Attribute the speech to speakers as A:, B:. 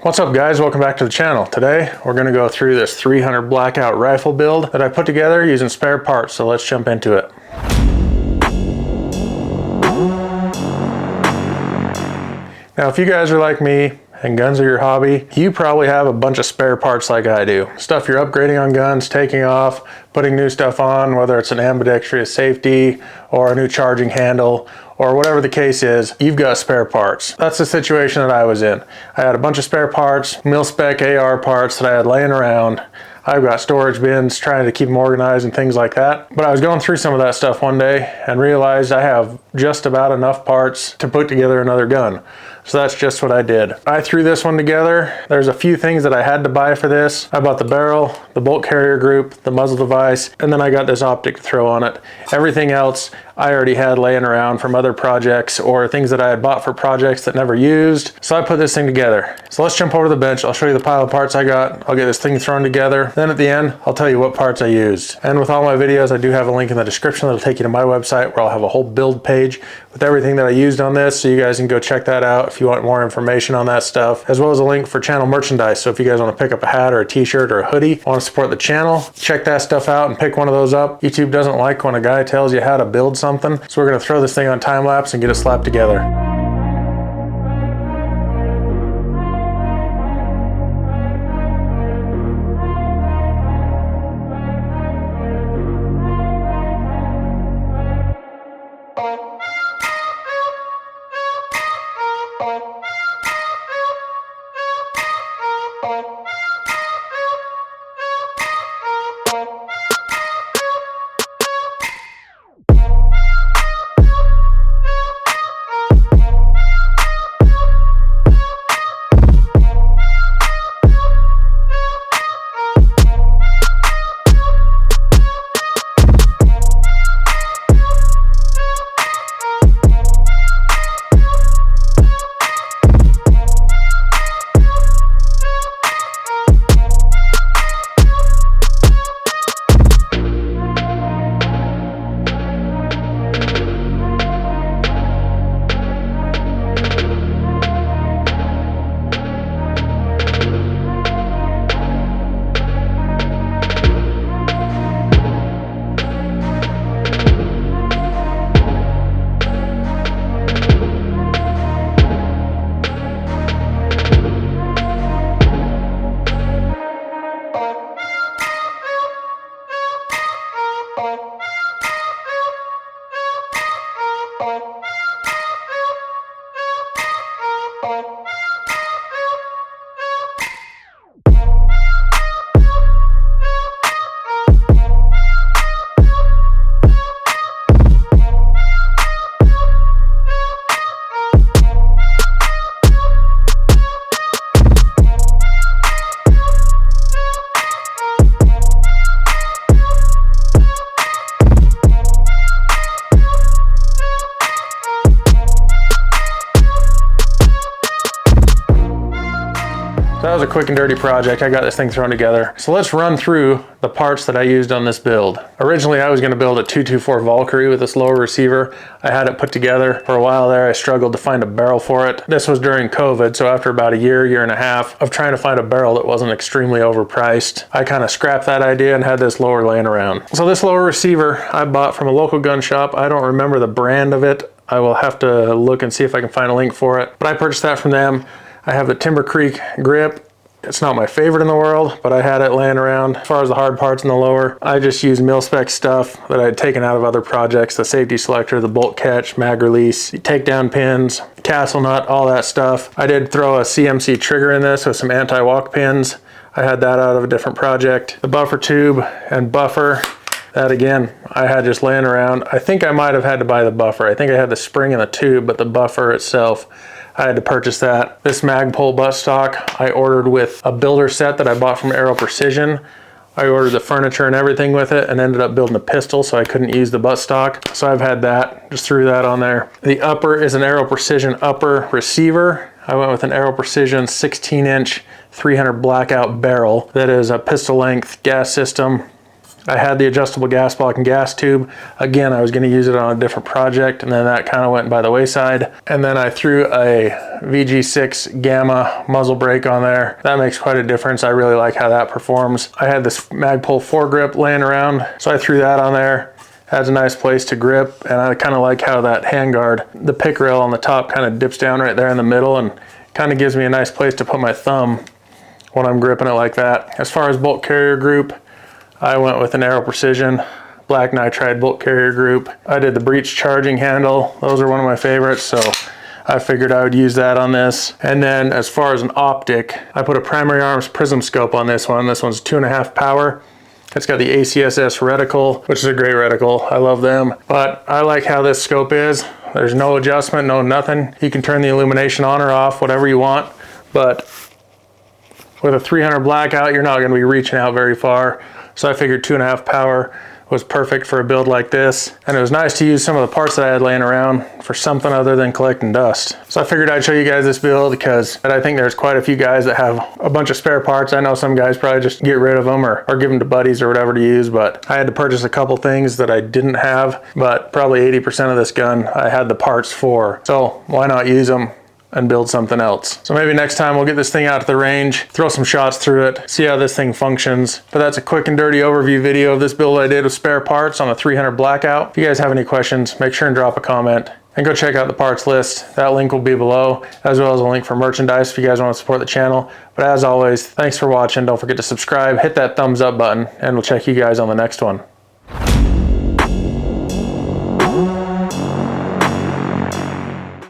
A: What's up guys, welcome back to the channel. Today we're going to go through this 300 Blackout rifle build that I put together using spare parts, so let's jump into it. Now if you guys are like me and guns are your hobby, you probably have a bunch of spare parts like I do. Stuff you're upgrading on guns, taking off, putting new stuff on, whether it's an ambidextrous safety or a new charging handle or whatever the case is, you've got spare parts. That's the situation that I was in. I had a bunch of spare parts, mil-spec AR parts that I had laying around. I've got storage bins trying to keep them organized and things like that. But I was going through some of that stuff one day and realized I have just about enough parts to put together another gun. So that's just what I did. I threw this one together. There's a few things that I had to buy for this. I bought the barrel, the bolt carrier group, the muzzle device, and then I got this optic to throw on it. Everything else I already had laying around from other projects or things that I had bought for projects that never used. So I put this thing together. So let's jump over to the bench. I'll show you the pile of parts I got. I'll get this thing thrown together. Then at the end, I'll tell you what parts I used. And with all my videos, I do have a link in the description that'll take you to my website where I'll have a whole build page with everything that I used on this, so you guys can go check that out if you want more information on that stuff, as well as a link for channel merchandise. So if you guys want to pick up a hat or a t-shirt or a hoodie, want to support the channel, check that stuff out and pick one of those up. YouTube doesn't like when a guy tells you how to build something, so we're going to throw this thing on time lapse and get it slapped together. So that was a quick and dirty project. I got this thing thrown together. So let's run through the parts that I used on this build. Originally, I was going to build a 224 Valkyrie with this lower receiver. I had it put together. For a while there, I struggled to find a barrel for it. This was during COVID, so after about a year and a half of trying to find a barrel that wasn't extremely overpriced, I kind of scrapped that idea and had this lower laying around. So this lower receiver I bought from a local gun shop. I don't remember the brand of it. I will have to look and see if I can find a link for it. But I purchased that from them. I have the Timber Creek grip. It's not my favorite in the world, but I had it laying around. As far as the hard parts in the lower, I just used mil-spec stuff that I had taken out of other projects, the safety selector, the bolt catch, mag release, takedown pins, castle nut, all that stuff. I did throw a CMC trigger in this with some anti-walk pins. I had that out of a different project. The buffer tube and buffer, that again, I had just laying around. I think I might have had to buy the buffer. I think I had the spring and the tube, but the buffer itself, I had to purchase that. This Magpul buttstock I ordered with a builder set that I bought from Aero Precision. I ordered the furniture and everything with it and ended up building a pistol, so I couldn't use the buttstock. So I've had that, just threw that on there. The upper is an Aero Precision upper receiver. I went with an Aero Precision 16-inch 300 Blackout barrel that is a pistol length gas system. I had the adjustable gas block and gas tube. Again, I was going to use it on a different project, and then that kind of went by the wayside. And then I threw a VG6 Gamma muzzle brake on there. That makes quite a difference. I really like how that performs. I had this Magpul foregrip laying around, so I threw that on there. Has a nice place to grip, and I kind of like how that handguard, the pick rail on the top kind of dips down right there in the middle and kind of gives me a nice place to put my thumb when I'm gripping it like that. As far as bolt carrier group, I went with an Aero Precision black nitride bolt carrier group. I did the breech charging handle. Those are one of my favorites, so I figured I would use that on this. And then as far as an optic, I put a Primary Arms prism scope on this one. This one's 2.5 power. It's got the ACSS reticle, which is a great reticle. I love them. But I like how this scope is. There's no adjustment, no nothing. You can turn the illumination on or off, whatever you want. But with a 300 Blackout, you're not going to be reaching out very far. So I figured 2.5 power was perfect for a build like this. And it was nice to use some of the parts that I had laying around for something other than collecting dust. So I figured I'd show you guys this build because I think there's quite a few guys that have a bunch of spare parts. I know some guys probably just get rid of them or give them to buddies or whatever to use, but I had to purchase a couple things that I didn't have, but probably 80% of this gun I had the parts for. So why not use them and build something else? So maybe next time we'll get this thing out to the range, throw some shots through it, see how this thing functions. But that's a quick and dirty overview video of this build I did with spare parts on a 300 Blackout. If you guys have any questions, make sure and drop a comment and go check out the parts list. That link will be below, as well as a link for merchandise if you guys want to support the channel. But as always, thanks for watching. Don't forget to subscribe, hit that thumbs up button, and we'll check you guys on the next one.